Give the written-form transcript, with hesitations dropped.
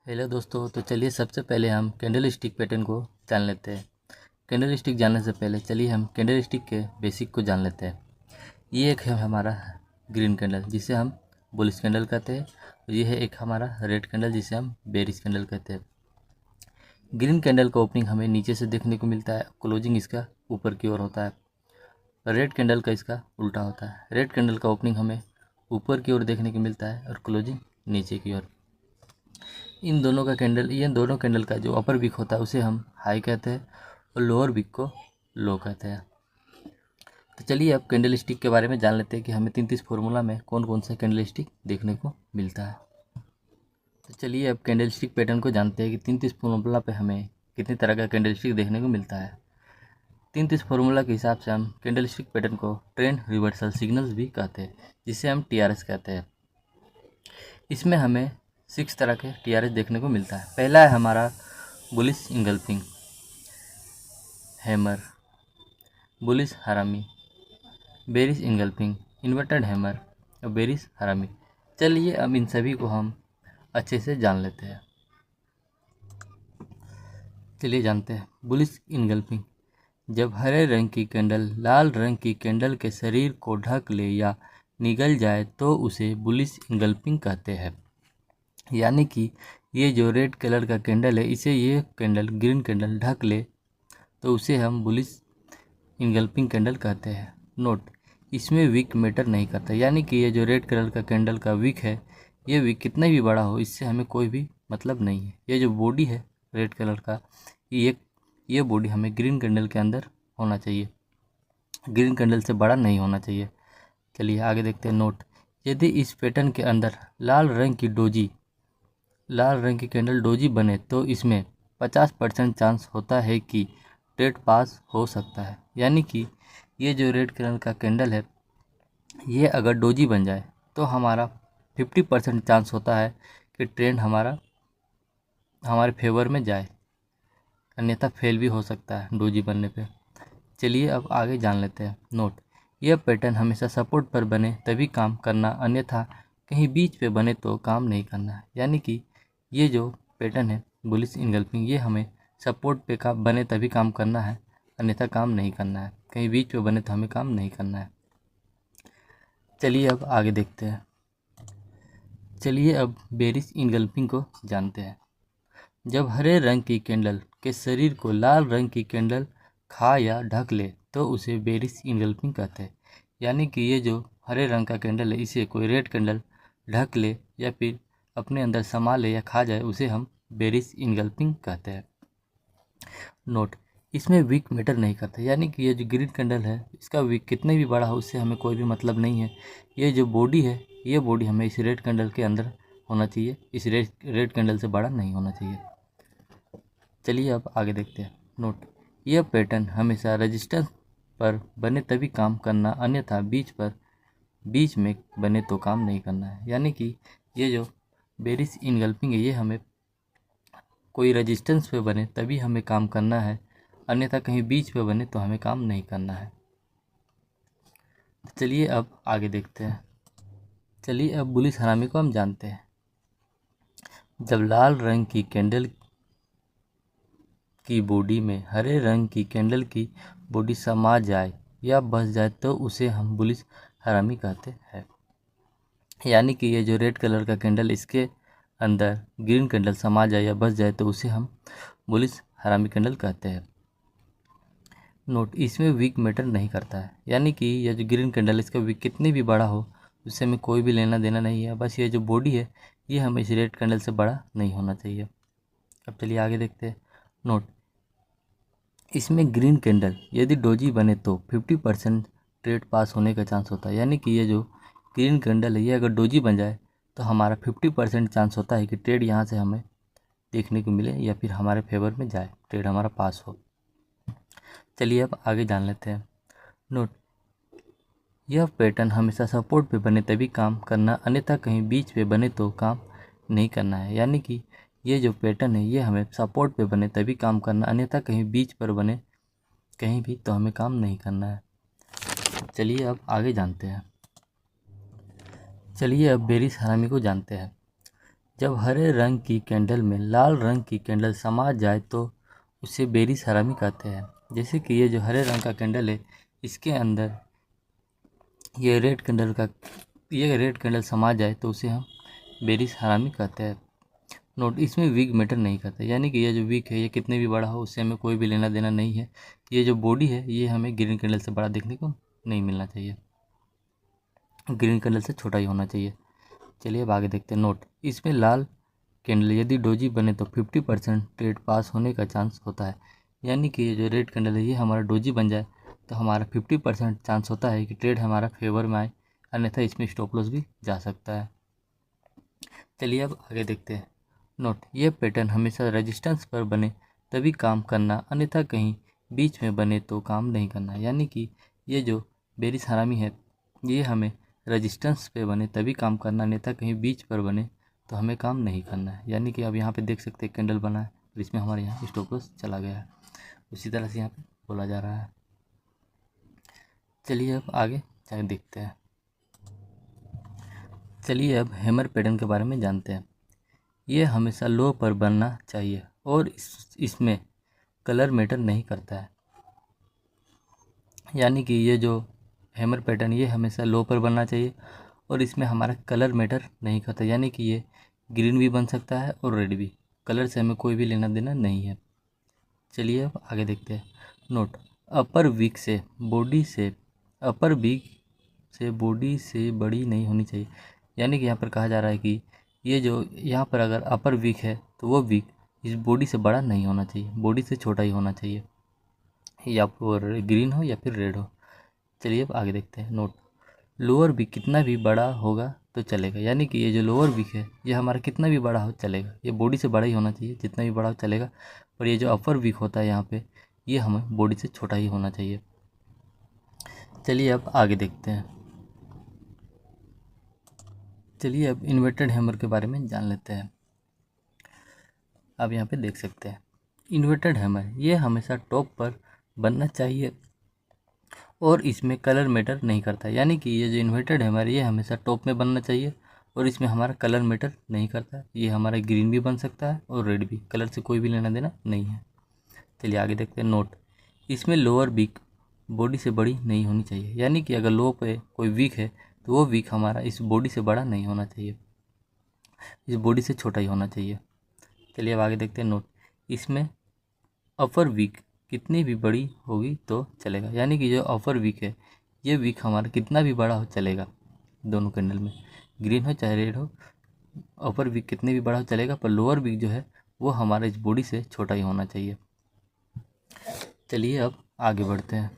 Hello दोस्तों, तो चलिए सबसे पहले हम कैंडल स्टिक पैटर्न को जान लेते हैं। कैंडल स्टिक जानने से पहले चलिए हम कैंडल स्टिक के बेसिक को जान लेते हैं। ये एक है हमारा ग्रीन कैंडल जिसे हम बुलिश कैंडल कहते हैं, और ये है एक हमारा रेड कैंडल जिसे हम बेरिश कैंडल कहते हैं। ग्रीन कैंडल का ओपनिंग हमें नीचे से देखने को मिलता है, क्लोजिंग इसका ऊपर की ओर होता है। रेड कैंडल का इसका उल्टा होता है। रेड कैंडल का ओपनिंग हमें ऊपर की ओर देखने को मिलता है और क्लोजिंग नीचे की ओर। इन दोनों कैंडल का जो अपर विक होता है उसे हम हाई कहते हैं और लोअर विक को लो कहते हैं। तो चलिए अब कैंडल स्टिक के बारे में जान लेते हैं कि हमें 33 फार्मूला में कौन कौन सा कैंडल स्टिक देखने को मिलता है। तो चलिए अब कैंडल स्टिक पैटर्न को जानते हैं कि 33 फार्मूला पे हमें कितनी तरह का कैंडल स्टिक देखने को मिलता है। 33 फार्मूला के हिसाब से हम कैंडल स्टिक पैटर्न को ट्रेंड रिवर्सल सिग्नल्स भी कहते हैं, जिसे हम TRS कहते हैं। इसमें हमें 6 तरह के TRS देखने को मिलता है। पहला है हमारा बुलिश इंगल्फिंग, हैमर, बुलिश हरामी, बेरिश इंगल्फिंग, इन्वर्टेड हैमर और बेरिश हरामी। चलिए अब इन सभी को हम अच्छे से जान लेते हैं। चलिए जानते हैं बुलिश इंगल्फिंग। जब हरे रंग की कैंडल लाल रंग की कैंडल के शरीर को ढक ले या निगल जाए तो उसे बुलिश इंगल्फिंग कहते हैं। यानी कि ये जो रेड कलर का कैंडल है, इसे ये कैंडल ग्रीन कैंडल ढक ले तो उसे हम बुलिश इंगल्फिंग कैंडल कहते हैं। नोट, इसमें विक मैटर नहीं करता, यानी कि ये जो रेड कलर का कैंडल का विक है, ये विक कितना भी बड़ा हो इससे हमें कोई भी मतलब नहीं है। ये जो बॉडी है रेड कलर का, ये बॉडी हमें ग्रीन कैंडल के अंदर होना चाहिए, ग्रीन कैंडल से बड़ा नहीं होना चाहिए। चलिए आगे देखते हैं। नोट, यदि इस पैटर्न के अंदर लाल रंग की कैंडल डोजी बने तो इसमें 50% चांस होता है कि ट्रेड पास हो सकता है। यानी कि ये जो रेड कलर का कैंडल है, ये अगर डोजी बन जाए तो हमारा 50% चांस होता है कि ट्रेंड हमारे फेवर में जाए, अन्यथा फेल भी हो सकता है डोजी बनने पे। चलिए अब आगे जान लेते हैं। नोट, यह पैटर्न हमेशा सपोर्ट पर बने तभी काम करना, अन्यथा कहीं बीच पे बने तो काम नहीं करना है। यानी कि ये जो पैटर्न है बुलिश इंगल्फिंग, ये हमें सपोर्ट पे बने तभी काम करना है, अन्यथा काम नहीं करना है। कहीं बीच पे बने तो हमें काम नहीं करना है। चलिए अब आगे देखते हैं। चलिए अब बेरिश इंगल्फिंग को जानते हैं। जब हरे रंग की कैंडल के शरीर को लाल रंग की कैंडल खा या ढक ले तो उसे बेरिश इंगल्फिंग कहते हैं। यानी कि ये जो हरे रंग का कैंडल है, इसे कोई रेड कैंडल ढक ले या फिर अपने अंदर समा ले या खा जाए, उसे हम बेरिश इंगल्फिंग कहते हैं। नोट, इसमें विक मैटर नहीं करता, यानी कि ये जो ग्रीन कैंडल है इसका विक कितने भी बड़ा हो उससे हमें कोई भी मतलब नहीं है। ये जो बॉडी है, ये बॉडी हमें इस रेड कैंडल के अंदर होना चाहिए, इस रेड कैंडल से बड़ा नहीं होना चाहिए। चलिए अब आगे देखते हैं। नोट, यह पैटर्न हमेशा रेजिस्टेंस पर बने तभी काम करना, अन्यथा बीच में बने तो काम नहीं करना है। यानी कि ये जो बेरिश इनगल्फिंग है, ये हमें कोई रेजिस्टेंस पे बने तभी हमें काम करना है, अन्यथा कहीं बीच पे बने तो हमें काम नहीं करना है। चलिए अब आगे देखते हैं। चलिए अब बुलिश हरामी को हम जानते हैं। जब लाल रंग की कैंडल की बॉडी में हरे रंग की कैंडल की बॉडी समा जाए या बस जाए तो उसे हम बुलिश हरामी कहते हैं। यानी कि ये जो रेड कलर का कैंडल, इसके अंदर ग्रीन कैंडल समा जाए या बस जाए तो उसे हम बुलिश हरामी कैंडल कहते हैं। नोट, इसमें विक मैटर नहीं करता है, यानी कि यह जो ग्रीन कैंडल इसका विक कितनी भी बड़ा हो उससे हमें कोई भी लेना देना नहीं है। बस ये जो बॉडी है ये हमें इस रेड कैंडल से बड़ा नहीं होना चाहिए। अब चलिए आगे देखते हैं। नोट, इसमें ग्रीन कैंडल यदि डोजी बने तो 50% ट्रेड पास होने का चांस होता है। यानी कि ये जो ग्रीन कैंडल है, ये अगर डोजी बन जाए तो हमारा 50% चांस होता है कि ट्रेड यहाँ से हमें देखने को मिले या फिर हमारे फेवर में जाए, ट्रेड हमारा पास हो। चलिए अब आगे जान लेते हैं। नोट, यह पैटर्न हमेशा सपोर्ट पे बने तभी काम करना, अन्यथा कहीं बीच पे बने तो काम नहीं करना है। यानी कि ये जो पैटर्न है ये हमें सपोर्ट पे बने तभी काम करना, अन्यथा कहीं बीच पर बने कहीं भी तो हमें काम नहीं करना है। चलिए अब आगे जानते हैं। चलिए अब बेरिश हरामी को जानते हैं। जब हरे रंग की कैंडल में लाल रंग की कैंडल समा जाए तो उसे बेरिस हरामी कहते हैं। जैसे कि ये जो हरे रंग का कैंडल है, इसके अंदर ये रेड कैंडल समा जाए तो उसे हम बेरिस हरामी कहते हैं। नोट, इसमें विक मैटर नहीं करता, यानी कि ये जो विक है ये कितने भी बड़ा हो उससे हमें कोई भी लेना देना नहीं है। ये जो बॉडी है ये हमें ग्रीन कैंडल से बड़ा देखने को नहीं मिलना चाहिए, ग्रीन कैंडल से छोटा ही होना चाहिए। चलिए अब आगे देखते हैं। नोट, इसमें लाल कैंडल यदि डोजी बने तो 50% ट्रेड पास होने का चांस होता है। यानी कि ये जो रेड कैंडल है ये हमारा डोजी बन जाए तो हमारा 50% चांस होता है कि ट्रेड हमारा फेवर में आए, अन्यथा इसमें स्टॉप लॉस भी जा सकता है। चलिए अब आगे देखते हैं। नोट, ये पैटर्न हमेशा रेजिस्टेंस पर बने तभी काम करना, अन्यथा कहीं बीच में बने तो काम नहीं करना। यानी कि ये जो बेरिस हरामी है ये हमें रेजिस्टेंस पे बने तभी काम करना, अन्यथा कहीं बीच पर बने तो हमें काम नहीं करना है। यानी कि अब यहाँ पे देख सकते हैं कैंडल बना है और इसमें हमारे यहाँ स्टॉप लॉस चला गया है, उसी तरह से यहाँ पे बोला जा रहा है। चलिए अब आगे जाके देखते हैं। चलिए अब हैमर पैटर्न के बारे में जानते हैं। ये हमेशा लो पर बनना चाहिए और इसमें कलर मैटर नहीं करता है। यानी कि ये जो हैमर पैटर्न ये हमेशा लो पर बनना चाहिए और इसमें हमारा कलर मैटर नहीं करता। यानी कि ये ग्रीन भी बन सकता है और रेड भी, कलर से हमें कोई भी लेना देना नहीं है। चलिए अब आगे देखते हैं। नोट, अपर वीक से बॉडी से बड़ी नहीं होनी चाहिए। यानी कि यहाँ पर कहा जा रहा है कि ये जो यहाँ पर अगर अपर वीक है तो वो वीक इस बॉडी से बड़ा नहीं होना चाहिए, बॉडी से छोटा ही होना चाहिए, या फिर ग्रीन हो या फिर रेड हो। चलिए अब आगे देखते हैं। नोट, लोअर वीक कितना भी बड़ा होगा तो चलेगा। यानी कि ये जो लोअर वीक है ये हमारा कितना भी बड़ा हो चलेगा, ये बॉडी से बड़ा ही होना चाहिए, जितना भी बड़ा हो चलेगा। और ये जो अपर वीक होता है यहाँ पे ये हमें बॉडी से छोटा ही होना चाहिए। चलिए अब आगे देखते हैं। चलिए अब इन्वर्टेड हैमर के बारे में जान लेते हैं। अब यहाँ पे देख सकते हैं इन्वर्टेड हैमर ये हमेशा टॉप पर बनना चाहिए और इसमें कलर मैटर नहीं करता। यानी कि ये जो इन्वर्टेड हैमर ये हमेशा टॉप में बनना चाहिए और इसमें हमारा कलर मैटर नहीं करता। ये हमारा ग्रीन भी बन सकता है और रेड भी, कलर से कोई भी लेना देना नहीं है। चलिए आगे देखते हैं। नोट, इसमें लोअर वीक बॉडी से बड़ी नहीं होनी चाहिए। यानी कि अगर लो पे कोई वीक है तो वो वीक हमारा इस बॉडी से बड़ा नहीं होना चाहिए, इस बॉडी से छोटा ही होना चाहिए। चलिए अब आगे देखते हैं। नोट, इसमें अपर वीक कितनी भी बड़ी होगी तो चलेगा। यानी कि जो अपर वीक है ये वीक हमारा कितना भी बड़ा हो चलेगा, दोनों कैंडल में ग्रीन हो चाहे रेड हो, अपर वीक कितने भी बड़ा हो चलेगा, पर लोअर वीक जो है वो हमारे इस बॉडी से छोटा ही होना चाहिए। चलिए अब आगे बढ़ते हैं।